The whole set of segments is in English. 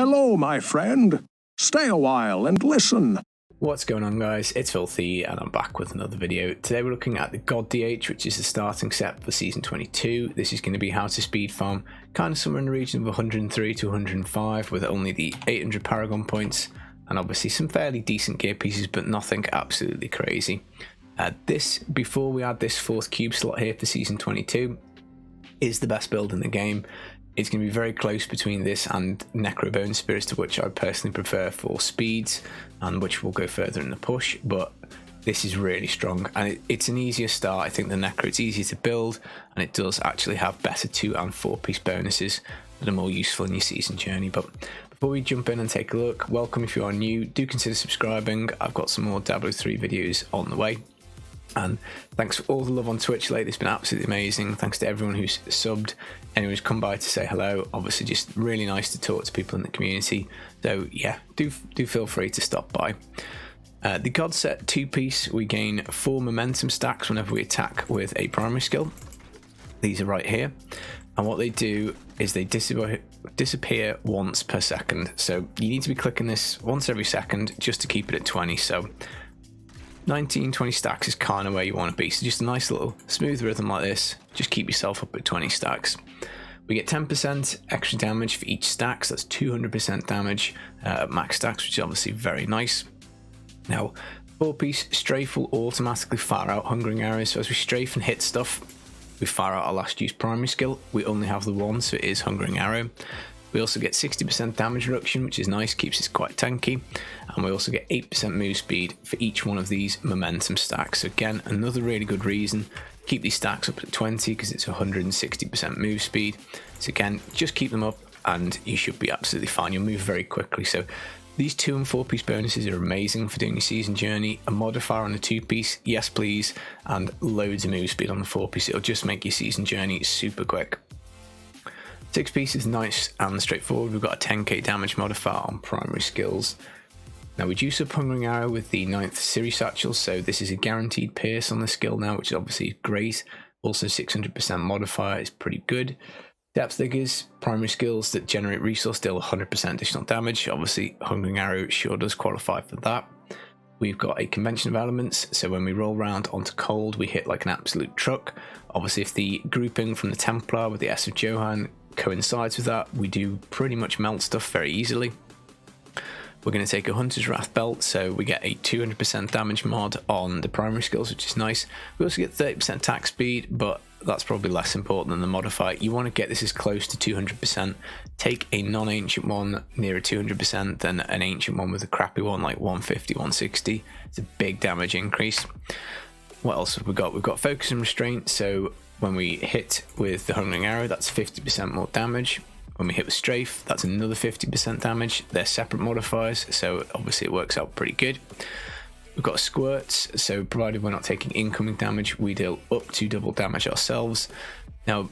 Hello, my friend. Stay a while and listen. What's going on, guys? It's Filthy and I'm back with another video. Today we're looking at the GoD, which is the starting set for season 22. This is going to be how to speed farm, kind of somewhere in the region of 103 to 105 with only the 800 Paragon points and obviously some fairly decent gear pieces, but nothing absolutely crazy. Before we add this fourth cube slot here for season 22, is the best build in the game. It's going to be very close between this and Necro Bone Spirits, to which I personally prefer for speeds and which will go further in the push, but this is really strong and it's an easier start. I think the Necro, it's easier to build and it does actually have better 2 and 4 piece bonuses that are more useful in your season journey. But before we jump in and take a look, welcome if you are new, do consider subscribing. I've got some more Diablo 3 videos on the way. And thanks for all the love on Twitch lately. It's been absolutely amazing. Thanks to everyone who's subbed, anyone who's come by to say hello. Obviously just really nice to talk to people in the community. So yeah, do feel free to stop by. The God set 2-piece, we gain 4 momentum stacks whenever we attack with a primary skill. These are right here. And what they do is they disappear once per second. So you need to be clicking this once every second just to keep it at 20. So 19-20 stacks is kind of where you want to be, so just a nice little smooth rhythm like this, just keep yourself up at 20 stacks. We get 10% extra damage for each stack, so that's 200% damage at max stacks, which is obviously very nice. Now 4-piece strafe will automatically fire out hungering arrows, so as we strafe and hit stuff, we fire out our last use primary skill. We only have the one, so it is hungering arrow. We also get 60% damage reduction, which is nice, keeps us quite tanky. And we also get 8% move speed for each one of these momentum stacks. So again, another really good reason. Keep these stacks up at 20 because it's 160% move speed. So again, just keep them up and you should be absolutely fine. You'll move very quickly. So these 2 and 4 piece bonuses are amazing for doing your season journey. A modifier on the 2-piece, yes please, and loads of move speed on the 4-piece. It'll just make your season journey super quick. 6-piece is nice and straightforward. We've got a 10k damage modifier on primary skills. Now we juice up Hungering Arrow with the 9th series satchel, so this is a guaranteed pierce on the skill now, which is obviously great. Also 600% modifier is pretty good. Depth Diggers, primary skills that generate resource deal 100% additional damage. Obviously Hungering Arrow sure does qualify for that. We've got a convention of elements, so when we roll round onto cold, we hit like an absolute truck. Obviously if the grouping from the Templar with the S of Johann coincides with that, we do pretty much melt stuff very easily. We're going to take a Hunter's Wrath belt, so we get a 200% damage mod on the primary skills, which is nice. We also get 30% attack speed, but that's probably less important than the modifier. You want to get this as close to 200%. Take a non-ancient one nearer 200% than an ancient one with a crappy one like 150, 160. It's a big damage increase. What else have we got? We've got Focus and Restraint, so when we hit with the Hungering Arrow, that's 50% more damage. When we hit with Strafe, that's another 50% damage. They're separate modifiers, so obviously it works out pretty good. We've got Squirts, so provided we're not taking incoming damage, we deal up to double damage ourselves. Now,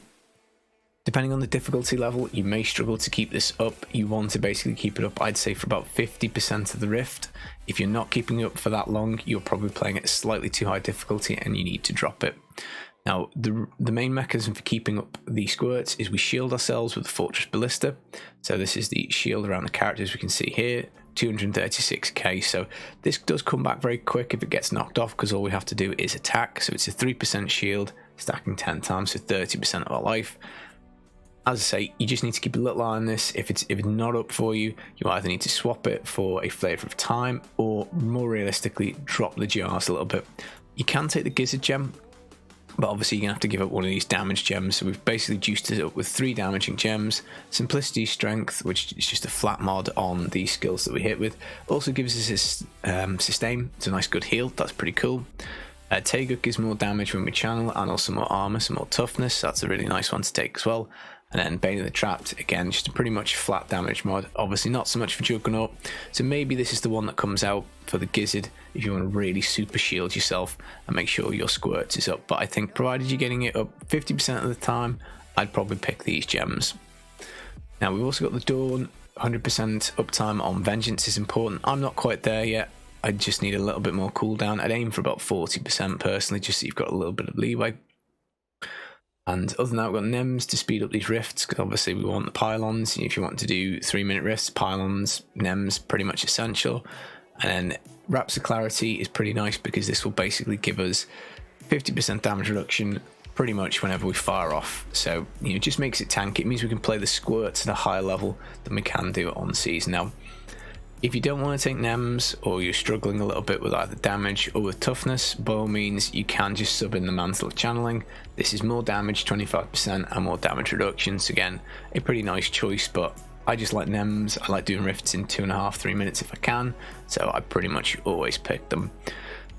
depending on the difficulty level, you may struggle to keep this up. You want to basically keep it up, I'd say, for about 50% of the Rift. If you're not keeping it up for that long, you're probably playing at slightly too high difficulty and you need to drop it. Now, the main mechanism for keeping up the squirts is we shield ourselves with the Fortress Ballista. So this is the shield around the characters we can see here, 236k. So this does come back very quick if it gets knocked off because all we have to do is attack. So it's a 3% shield, stacking 10 times, so 30% of our life. As I say, you just need to keep a little eye on this. If it's not up for you, you either need to swap it for a Flavor of Time or, more realistically, drop the jars a little bit. You can take the Gizzard Gem, but obviously you're going to have to give up one of these damage gems. So we've basically juiced it up with 3 damaging gems. Simplicity Strength, which is just a flat mod on the skills that we hit with. Also gives us this sustain. It's a nice good heal. That's pretty cool. Taeguk gives more damage when we channel and also more armor, some more toughness. That's a really nice one to take as well. And then Bane of the Trapped, again, just a pretty much flat damage mod. Obviously not so much for Juggernaut. So maybe this is the one that comes out for the Gizzard if you want to really super shield yourself and make sure your squirts is up. But I think provided you're getting it up 50% of the time, I'd probably pick these gems. Now we've also got the Dawn. 100% uptime on Vengeance is important. I'm not quite there yet. I just need a little bit more cooldown. I'd aim for about 40% personally, just so you've got a little bit of leeway. And other than that, we've got NEMs to speed up these rifts, because obviously we want the pylons. If you want to do 3-minute rifts, pylons, NEMs, pretty much essential. And then Raps of Clarity is pretty nice, because this will basically give us 50% damage reduction pretty much whenever we fire off. So, it just makes it tanky. It means we can play the squirts at a higher level than we can do on season. Now, if you don't want to take NEMs, or you're struggling a little bit with either damage or with toughness, by all means, you can just sub in the Mantle of Channeling. This is more damage, 25%, and more damage reductions. Again, a pretty nice choice, but I just like NEMs. I like doing rifts in 2.5-3 minutes if I can, so I pretty much always pick them.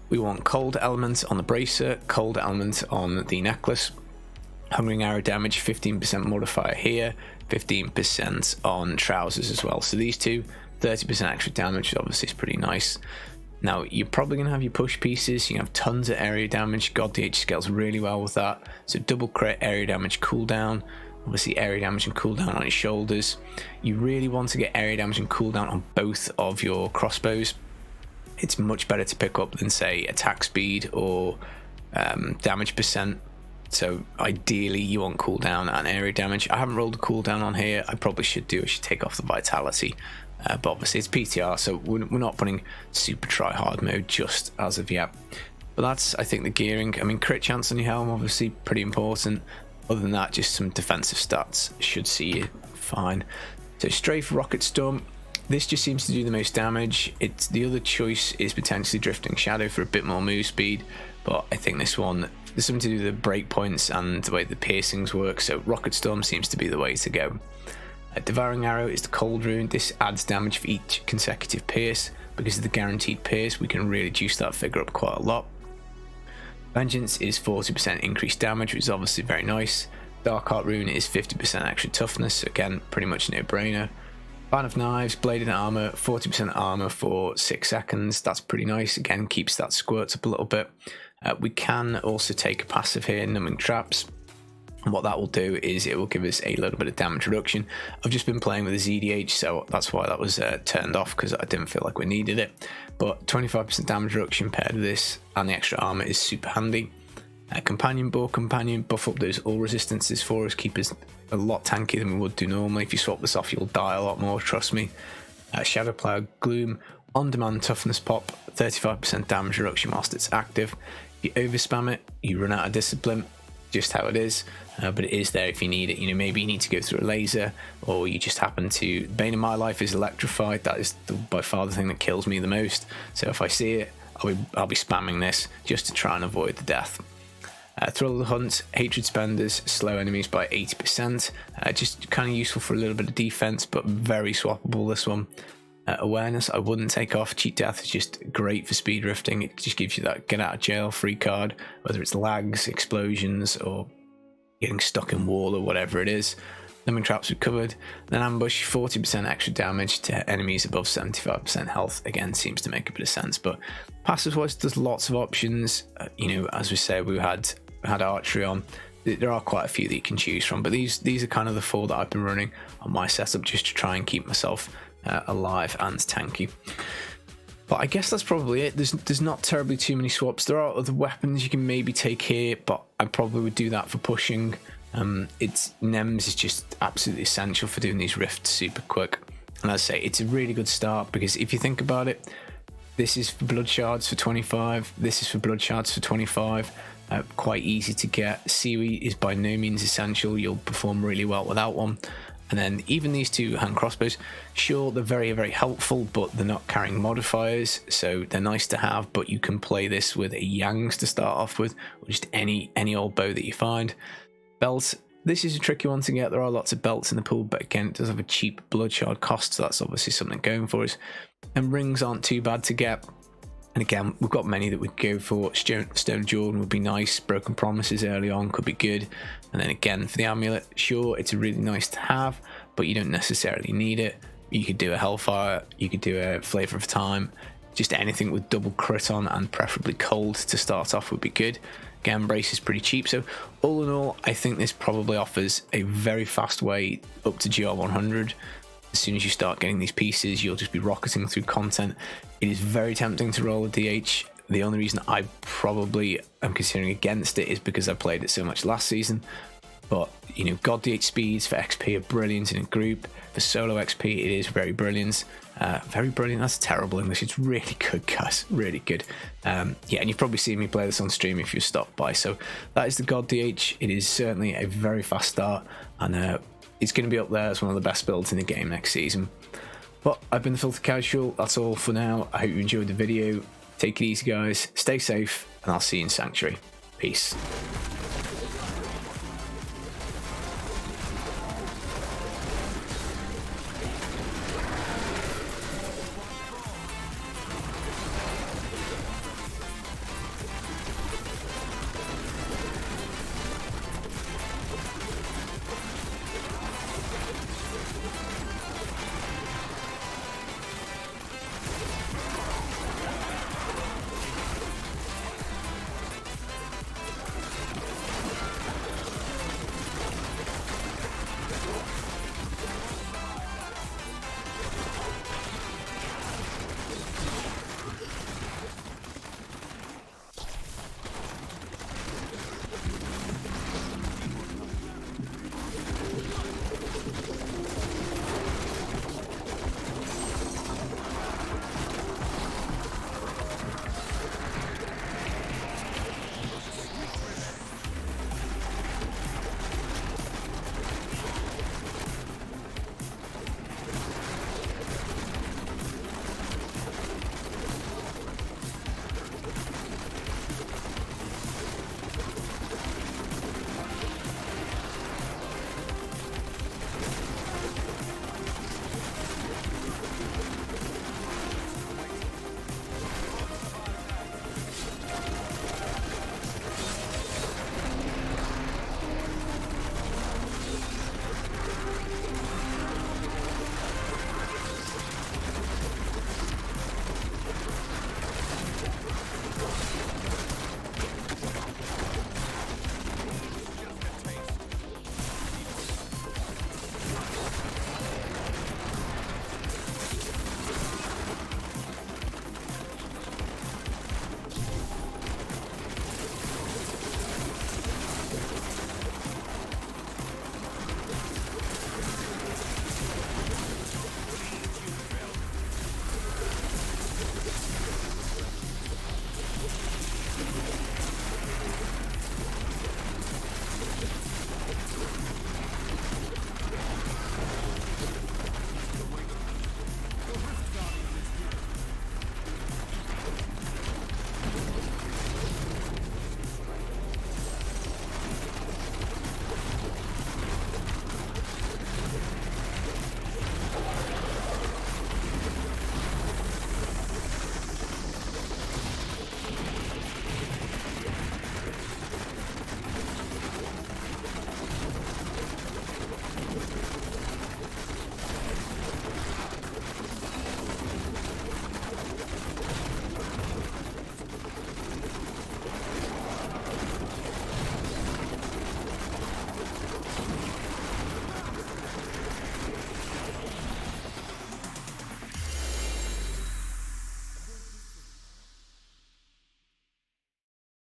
We want Cold Element on the Bracer, Cold Element on the Necklace, Hungering Arrow damage, 15% modifier here, 15% on Trousers as well. So these two, 30% extra damage, obviously is pretty nice. Now, you're probably going to have your push pieces. You have tons of area damage. GoD scales really well with that. So double crit, area damage, cooldown. Obviously, area damage and cooldown on your shoulders. You really want to get area damage and cooldown on both of your crossbows. It's much better to pick up than, say, attack speed or damage percent. So ideally you want cooldown and area damage. I haven't rolled a cooldown on here. I probably should do. I should take off the vitality. But obviously it's PTR, so we're not putting super try hard mode just as of yet. But that's, I think, the gearing. I mean, crit chance on your helm, obviously pretty important. Other than that, just some defensive stats should see you fine. So Strafe Rocket Storm. This just seems to do the most damage. The other choice is potentially Drifting Shadow for a bit more move speed, but I think this one, there's something to do with the breakpoints and the way the piercings work, so Rocket Storm seems to be the way to go. Devouring Arrow is the cold rune. This adds damage for each consecutive pierce. Because of the guaranteed pierce, we can really juice that figure up quite a lot. Vengeance is 40% increased damage, which is obviously very nice. Dark Heart Rune is 50% extra toughness, so again, pretty much no brainer. Fan of Knives, Bladed Armor, 40% armor for 6 seconds. That's pretty nice. Again, keeps that squirts up a little bit. We can also take a passive here, Numbing Traps. And what that will do is it will give us a little bit of damage reduction. I've just been playing with a ZDH, so that's why that was turned off, because I didn't feel like we needed it. But 25% damage reduction paired with this and the extra armor is super handy. Companion Boar Companion, buff up those all resistances for us, keep us a lot tankier than we would do normally. If you swap this off, you'll die a lot more, trust me. Shadow Plow Gloom, on-demand toughness pop, 35% damage reduction whilst it's active. If you overspam it, you run out of discipline, just how it is, but it is there if you need it. Maybe you need to go through a laser, or you just happen to... Bane of my life is Electrified. That is by far the thing that kills me the most. So if I see it, I'll be spamming this just to try and avoid the death. Thrill of the Hunt, Hatred Spenders, slow enemies by 80%. Just kind of useful for a little bit of defense, but very swappable, this one. Awareness, I wouldn't take off. Cheat Death is just great for speed rifting. It just gives you that get out of jail free card, whether it's lags, explosions, or getting stuck in wall or whatever it is. Numbing Traps we've covered. Then Ambush, 40% extra damage to enemies above 75% health. Again, seems to make a bit of sense, but passive wise, there's lots of options. As we said, we had archery on. There are quite a few that you can choose from, but these are kind of the 4 that I've been running on my setup just to try and keep myself alive and tanky. But I guess that's probably it. There's not terribly too many swaps. There are other weapons you can maybe take here, but I probably would do that for pushing. NEMs is just absolutely essential for doing these rifts super quick. And as I say, it's a really good start, because if you think about it, this is for blood shards for 25, this is for blood shards for 25. Quite easy to get. Seaweed is by no means essential. You'll perform really well without one. And then even these 2 hand crossbows, sure, they're very, very helpful, but they're not carrying modifiers, so they're nice to have, but you can play this with a Yangs to start off with, or just any old bow that you find. Belts, this is a tricky one to get. There are lots of belts in the pool, but again, it does have a cheap blood shard cost, so that's obviously something going for us. And rings aren't too bad to get. And again, we've got many that we could go for. Stone Jordan would be nice. Broken Promises early on could be good. And then again, for the amulet, sure, it's really nice to have, but you don't necessarily need it. You could do a Hellfire, you could do a Flavor of Time. Just anything with double crit on and preferably cold to start off would be good. Again, Brace is pretty cheap. So all in all, I think this probably offers a very fast way up to GR 100. As soon as you start getting these pieces, you'll just be rocketing through content. It is very tempting to roll a DH. The only reason I probably am considering against it is because I played it so much last season. But you know, God DH speeds for XP are brilliant in a group. For solo XP, it is very brilliant. Very brilliant. That's terrible English. It's really good, guys. Really good. Yeah, and you've probably seen me play this on stream if you stopped by. So that is the God DH. It is certainly a very fast start, and it's going to be up there as one of the best builds in the game next season. But I've been the Filthy Casual. That's all for now. I hope you enjoyed the video. Take it easy, guys. Stay safe, and I'll see you in Sanctuary. Peace.